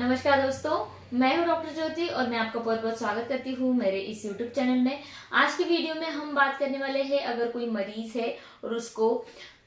नमस्कार दोस्तों, मैं हूं डॉक्टर ज्योति और मैं आपका बहुत बहुत स्वागत करती हूं मेरे इस YouTube चैनल में। आज की वीडियो में हम बात करने वाले हैं, अगर कोई मरीज है और उसको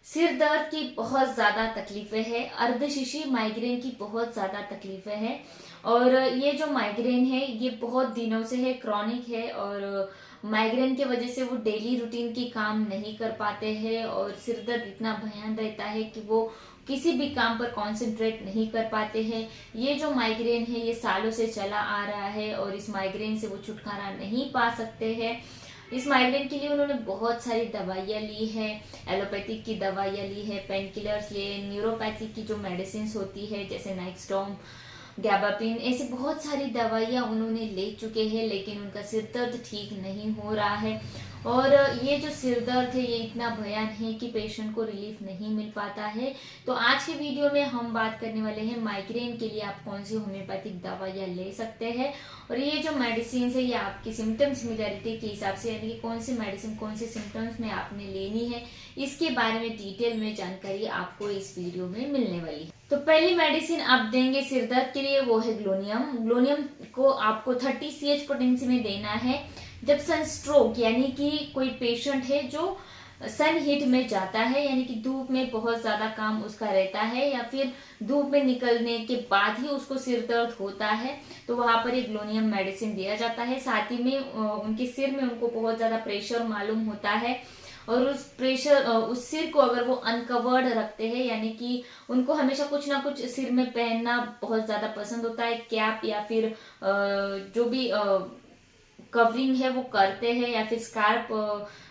सिर दर्द की बहुत ज़्यादा तकलीफें हैं, अर्धशिशी माइग्रेन की बहुत ज़्यादा तकलीफें हैं और ये जो माइग्रेन है ये बहुत दिनों से है, क्रॉनिक है और माइग्रेन की वजह से वो डेली रूटीन की काम नहीं कर पाते हैं और सिर दर्द इतना भयानक रहता है कि वो किसी भी काम पर कंसंट्रेट नहीं कर पाते हैं। ये जो माइग्रेन है ये सालों से चला आ रहा है और इस माइग्रेन से वो छुटकारा नहीं पा सकते हैं। इस माइग्रेन के लिए उन्होंने बहुत सारी दवाइयाँ ली है, एलोपैथिक की दवाइयाँ ली है, पेन किलर्स लिए, न्यूरोपैथिक की जो मेडिसिन होती है जैसे नाइक्सटॉम, गैबापिन, ऐसी बहुत सारी दवाइयाँ उन्होंने ले चुके हैं, लेकिन उनका सिर दर्द ठीक नहीं हो रहा है। और ये जो सिर दर्द है ये इतना भयानक है कि पेशेंट को रिलीफ नहीं मिल पाता है। तो आज के वीडियो में हम बात करने वाले हैं माइग्रेन के लिए आप कौन सी होम्योपैथिक दवाइयाँ ले सकते हैं और ये जो मेडिसिन है ये आपकी सिम्टम सिमिलैरिटी के हिसाब से, यानी कि कौन सी मेडिसिन कौन से सिम्टम्स में आपने लेनी है, इसके बारे में डिटेल में जानकारी आपको इस वीडियो में मिलने वाली है। तो पहली मेडिसिन आप देंगे सिर दर्द के लिए वो है ग्लोनियम। ग्लोनियम को आपको 30 CH पोटेंसी में देना है। जब सनस्ट्रोक यानी कि कोई पेशेंट है जो सन हीट में जाता है, यानी कि धूप में बहुत ज्यादा काम उसका रहता है या फिर धूप में निकलने के बाद ही उसको सिर दर्द होता है, तो वहां पर एक ग्लोनियम मेडिसिन दिया जाता है। साथ ही में उनके सिर में उनको बहुत ज्यादा प्रेशर मालूम होता है और उस सिर को अगर वो अनकवर्ड रखते हैं, यानी कि उनको हमेशा कुछ ना कुछ सिर में पहनना बहुत ज्यादा पसंद होता है, कैप या फिर जो भी कवरिंग है वो करते हैं या फिर स्कार्फ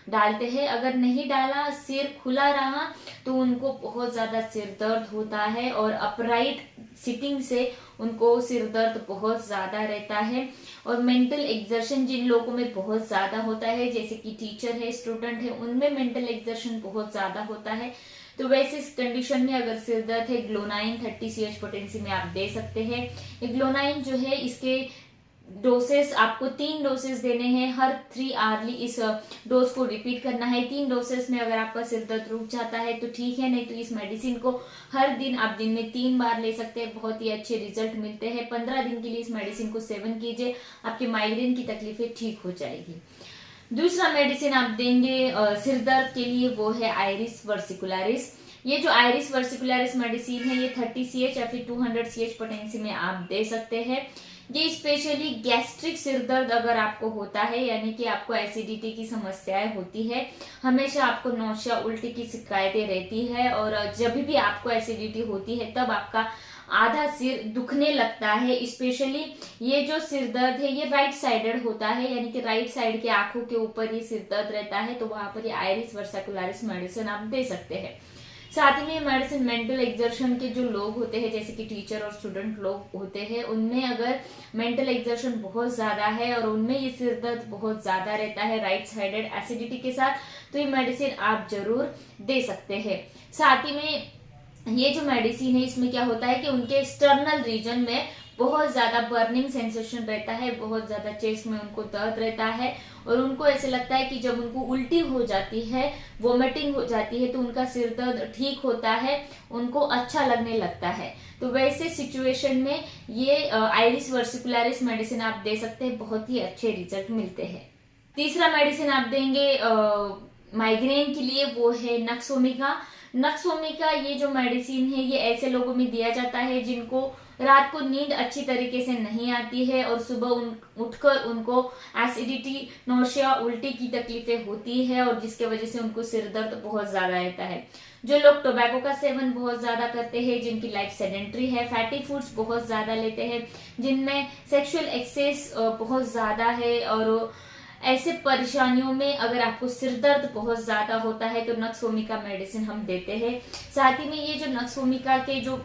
डालते हैं। अगर नहीं डाला, सिर खुला रहा, तो उनको बहुत ज्यादा सिर दर्द होता है और अपराइट सिटिंग से उनको सिर दर्द बहुत ज्यादा रहता है। और मेंटल एक्सर्शन जिन लोगों में बहुत ज्यादा होता है, जैसे कि टीचर है, स्टूडेंट है, उनमें मेंटल एक्सर्शन बहुत ज्यादा होता है, तो वैसे इस कंडीशन में अगर सिर दर्द है, ग्लोनाइन 30 CH पोटेंसी में आप दे सकते हैं। ये ग्लोनाइन जो है इसके डोसेस आपको 3 डोसेस देने हैं, हर 3 आवर्ली इस डोज को रिपीट करना है। 3 डोसेस में अगर आपका सिर दर्द रुक जाता है तो ठीक है, नहीं तो इस मेडिसिन को हर दिन आप दिन में 3 बार ले सकते हैं, बहुत ही अच्छे रिजल्ट मिलते हैं। 15 दिन के लिए इस मेडिसिन को सेवन कीजिए, आपकी माइग्रेन की तकलीफें ठीक हो जाएगी। दूसरा मेडिसिन आप देंगे सिर दर्द के लिए वो है आयरिस वर्सिकुलरिस। ये जो आयरिस वर्सिकुलरिस मेडिसिन है ये 30 CH या फिर 200 CH पोटेंसी में आप दे सकते हैं। ये स्पेशली गैस्ट्रिक सिर दर्द अगर आपको होता है, यानी कि आपको एसिडिटी की समस्याएं होती है, हमेशा आपको नौशिया उल्टी की शिकायतें रहती है और जब भी आपको एसिडिटी होती है तब आपका आधा सिर दुखने लगता है। स्पेशली ये जो सिर दर्द है ये राइट साइडेड होता है, यानी कि राइट साइड के आंखों के ऊपर ये सिर दर्द रहता है, तो वहां पर ये आयरिस वर्सिकुलरिस मेडिसिन आप दे सकते हैं। साथ ही में मेडिसिन मेंटल एक्सर्शन के जो लोग होते हैं, जैसे कि टीचर और स्टूडेंट लोग होते हैं, उनमें अगर मेंटल एक्सर्शन बहुत ज्यादा है और उनमें ये सिर दर्द बहुत ज्यादा रहता है राइट साइडेड एसिडिटी के साथ, तो ये मेडिसिन आप जरूर दे सकते हैं। साथ ही में ये जो मेडिसिन है इसमें क्या होता है कि उनके एक्सटर्नल रीजन में बहुत ज्यादा बर्निंग सेंसेशन रहता है, बहुत ज्यादा चेस्ट में उनको दर्द रहता है और उनको ऐसे लगता है कि जब उनको उल्टी हो जाती है, वोमिटिंग हो जाती है, तो उनका सिर दर्द ठीक होता है, उनको अच्छा लगने लगता है। तो वैसे सिचुएशन में ये आयरिस वर्सिकुलरिस मेडिसिन आप दे सकते हैं, बहुत ही अच्छे रिजल्ट मिलते हैं। तीसरा मेडिसिन आप देंगे माइग्रेन के लिए वो है नक्सोमिका। नक्सोमिका ये जो मेडिसिन है ये ऐसे लोगों में दिया जाता है जिनको रात को नींद अच्छी तरीके से नहीं आती है और सुबह उठकर उनको एसिडिटी, नौशिया, उल्टी की तकलीफें होती है और जिसके वजह से उनको सिर दर्द बहुत ज्यादा रहता है। जो लोग टोबैको का सेवन बहुत ज्यादा करते हैं, जिनकी लाइफ सेडेंट्री है, फैटी फूड्स बहुत ज्यादा लेते हैं, जिनमें सेक्सुअल एक्सेस बहुत ज्यादा है, और ऐसे परेशानियों में अगर आपको सिर दर्द बहुत ज्यादा होता है तो नक्सोमिका मेडिसिन हम देते हैं। साथ ही में ये जो नक्सोमिका के जो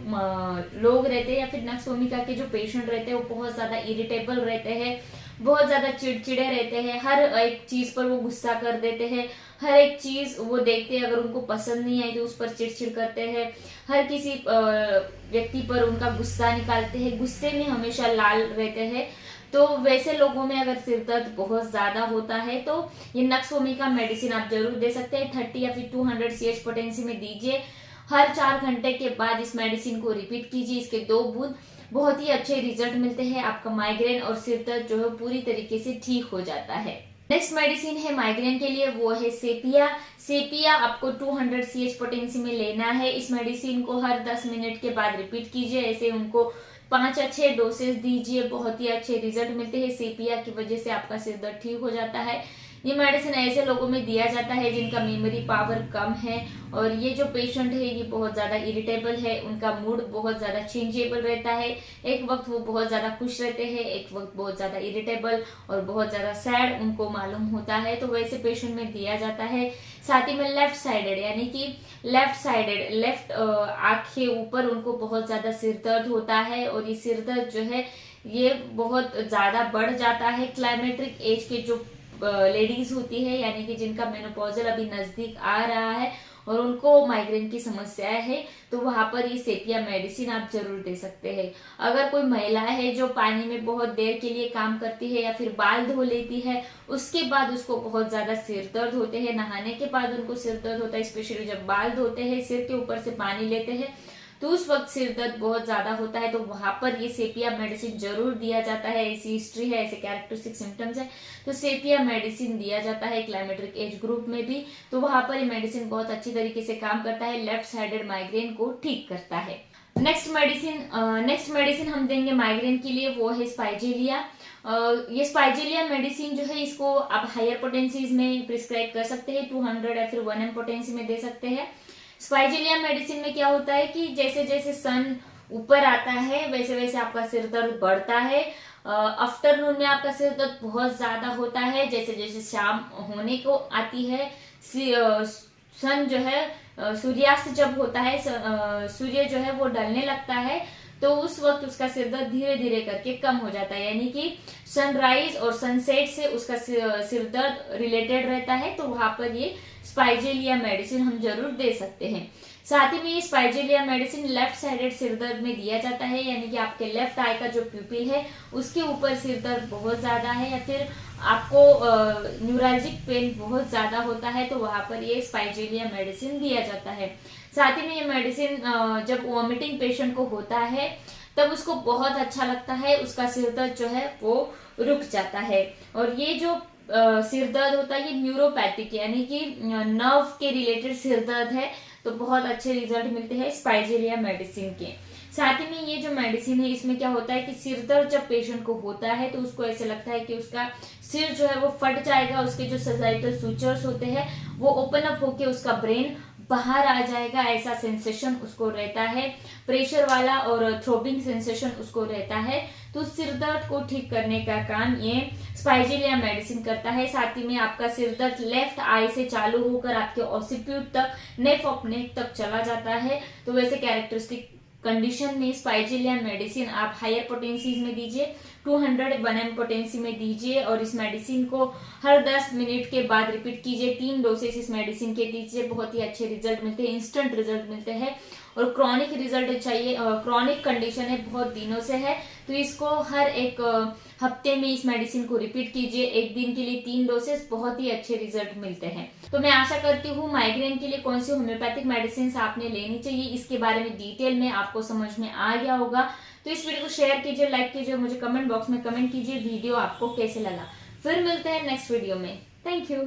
लोग रहते हैं या फिर नक्सोमिका के जो पेशेंट रहते हैं वो बहुत ज्यादा इरिटेबल रहते हैं, बहुत ज्यादा चिड़चिड़े रहते हैं, हर एक चीज पर वो गुस्सा कर देते हैं, हर एक चीज वो देखते हैं अगर उनको पसंद नहीं आई तो उस पर चिड़चिड़ करते हैं, हर किसी व्यक्ति पर उनका गुस्सा निकालते हैं, गुस्से में हमेशा लाल रहते हैं। तो वैसे लोगों में अगर सिर दर्द बहुत ज्यादा होता है तो ये नक्सोमिका मेडिसिन आप जरूर दे सकते हैं। 30 या फिर 200 CH पोटेंसी में दीजिए। हर 4 घंटे के बाद इस मेडिसिन को रिपीट कीजिए। इसके 2 बूंद बहुत ही अच्छे रिजल्ट मिलते हैं। आपका माइग्रेन और सिर दर्द जो है पूरी तरीके से ठीक हो जाता है। नेक्स्ट मेडिसिन है माइग्रेन के लिए, वो है सेपिया। सेपिया आपको 200 CH पोटेंसी में लेना है। इस मेडिसिन को हर 10 मिनट के बाद रिपीट कीजिए। ऐसे उनको 5 अच्छे डोसेज दीजिए, बहुत ही अच्छे रिजल्ट मिलते हैं। सेपिया की वजह से आपका सिर दर्द ठीक हो जाता है। ये मेडिसिन ऐसे लोगों में दिया जाता है जिनका मेमोरी पावर कम है, और ये जो पेशेंट है ये बहुत ज्यादा इरिटेबल है, उनका मूड बहुत ज्यादा चेंजेबल रहता है। एक वक्त वो बहुत ज्यादा खुश रहते हैं, एक वक्त बहुत ज्यादा इरिटेबल और बहुत ज्यादा सैड उनको मालूम होता है, तो वैसे पेशेंट में दिया जाता है। साथ ही में लेफ्ट साइडेड यानी कि लेफ्ट आंख के ऊपर उनको बहुत ज्यादा सिर दर्द होता है, और ये सिर दर्द जो है ये बहुत ज्यादा बढ़ जाता है। क्लाइमेट्रिक एज के जो लेडीज होती है, यानी कि जिनका मेनोपॉजल अभी नजदीक आ रहा है और उनको माइग्रेन की समस्या है, तो वहां पर ये सेपिया मेडिसिन आप जरूर दे सकते हैं। अगर कोई महिला है जो पानी में बहुत देर के लिए काम करती है या फिर बाल धो लेती है, उसके बाद उसको बहुत ज्यादा सिर दर्द होते हैं, नहाने के बाद उनको सिर दर्द होता है, स्पेशली जब बाल धोते हैं, सिर के ऊपर से पानी लेते हैं, तो उस वक्त सिर दर्द बहुत ज्यादा होता है, तो वहां पर ये सेपिया मेडिसिन जरूर दिया जाता है। ऐसी हिस्ट्री है, ऐसे कैरेक्टरिस्टिक सिम्टम्स है, तो सेपिया मेडिसिन दिया जाता है क्लाइमेट्रिक एज ग्रुप में भी। तो वहां पर ये मेडिसिन बहुत अच्छी तरीके से काम करता है, लेफ्ट साइडेड माइग्रेन को ठीक करता है। नेक्स्ट मेडिसिन हम देंगे माइग्रेन के लिए, वो है स्पाइजेलिया। ये स्पाइजेलिया मेडिसिन जो है इसको आप हायर पोटेंसीज में प्रिस्क्राइब कर सकते हैं, 200 या फिर 1 M पोटेंसी में दे सकते हैं। स्पाइजेलिया मेडिसिन में क्या होता है कि जैसे जैसे सन ऊपर आता है वैसे वैसे आपका सिर दर्द बढ़ता है। आफ्टरनून में आपका सिर दर्द बहुत ज्यादा होता है, जैसे जैसे शाम होने को आती है, सन जो है सूर्यास्त जब होता है, सूर्य जो है वो ढलने लगता है, तो उस वक्त उसका सिर दर्द धीरे धीरे करके कम हो जाता है। यानी कि सनराइज और सनसेट से उसका सिर दर्द रिलेटेड रहता है, तो वहां पर ये स्पाइजेलिया मेडिसिन हम जरूर दे सकते हैं। साथ ही में ये स्पाइजेलिया मेडिसिन लेफ्ट साइडेड सिर दर्द में दिया जाता है, यानी कि आपके लेफ्ट आई का जो प्यूपिल है उसके ऊपर सिर दर्द बहुत ज्यादा है, या फिर आपको न्यूरल्जिक पेन बहुत ज्यादा होता है, तो वहां पर ये स्पाइजेलिया मेडिसिन दिया जाता है। साथ ही में ये मेडिसिन जब वॉमिटिंग पेशेंट को होता है तब उसको बहुत अच्छा लगता है, उसका सिर दर्द जो है वो रुक जाता है। और ये जो सिर दर्द होता है ये न्यूरोपैथिक यानी कि नर्व के रिलेटेड सिर दर्द है, तो बहुत अच्छे रिजल्ट मिलते हैं स्पाइजेलिया मेडिसिन के। साथ ही में ये जो मेडिसिन है इसमें क्या होता है कि सिर दर्द जब पेशेंट को होता है तो उसको ऐसे लगता है कि उसका सिर जो है वो फट जाएगा, उसके जो सजाइटल सूचर्स होते हैं वो ओपन अप होके उसका ब्रेन बाहर आ जाएगा, ऐसा सेंसेशन उसको रहता है, प्रेशर वाला और थ्रोबिंग सेंसेशन उसको रहता है। तो सिर दर्द को ठीक करने का काम ये स्पाइजेलिया मेडिसिन करता है। साथ ही में आपका सिर दर्द लेफ्ट आई से चालू होकर आपके ऑसिप्यूट तक, नेफ ऑफ नेक तक चला जाता है, तो वैसे कैरेक्टरिस्टिक कंडीशन में स्पाइजेलिया मेडिसिन आप हायर पोटेंसीज में दीजिए, 200 1 M पोटेंसी में दीजिए, और इस मेडिसिन को हर 10 मिनट के बाद रिपीट कीजिए। 3 डोसेस इस मेडिसिन के दीजिए, बहुत ही अच्छे रिजल्ट मिलते हैं, इंस्टेंट रिजल्ट मिलते हैं। और क्रॉनिक रिजल्ट चाहिए, क्रॉनिक कंडीशन है, बहुत दिनों से है, तो इसको हर एक हफ्ते में इस मेडिसिन को रिपीट कीजिए, एक दिन के लिए 3 डोसेस, बहुत ही अच्छे रिजल्ट मिलते हैं। तो मैं आशा करती हूँ माइग्रेन के लिए कौन सी होम्योपैथिक मेडिसिन आपने लेनी चाहिए इसके बारे में डिटेल में आपको समझ में आ गया होगा। तो इस वीडियो को शेयर कीजिए, लाइक कीजिए, मुझे कमेंट बॉक्स में कमेंट कीजिए वीडियो आपको कैसे लगा। फिर मिलते हैं नेक्स्ट वीडियो में। Thank you.